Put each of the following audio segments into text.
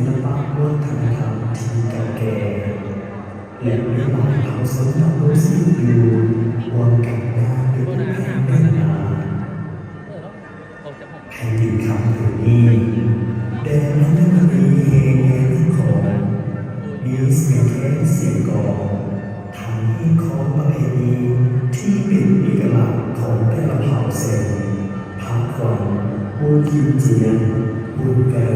ลปะวัฒนธรรมที่เก่าแก่และมีหลายเผ่าชนดำรงชีวิตอยู่รวมกันมาเป็นแผ่นดินนาแผ่นดินคำผืนนี้แดนนักรีเฮเงนของมีเสียงแค้นเสียงกองทำให้ของประเพณีที่เป็นเอกลักษณ์ของแต่ละเผ่าเสียงพาควันบุญกิมเจียนบุญเกอ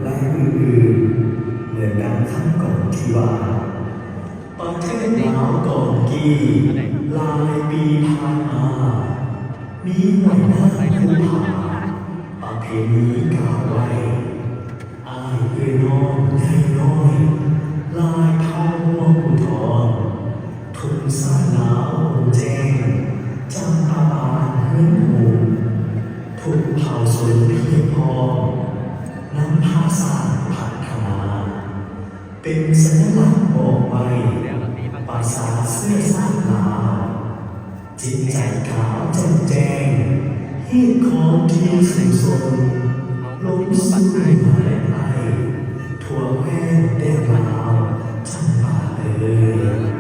และอื่นๆเหมือนดังคำก่อนที่ว่าประเทศลาวก่อนกี่หลายปีผ่านมามีหน่วยหน้าผู้ผ่าประเพณีกล่าวไว้อายเอ้ยน้องใหญ่น้อยลายเท้าหัวผู้ทองทุ่งสาหนาวแจ้งจำปาบานเฮือนหมู่ทุกเผ่าชนเพียงพอนำภาษาพัฒนาเป็นสัญลักษณ์บอกไว้ภาษาเสื้อสร้างลาวจิตใจขาวแจ่มแจ้งเหตุของที่สูงส่งลงสู่มาแลไอทั่วแคว้นแดนลาวจำปาเลย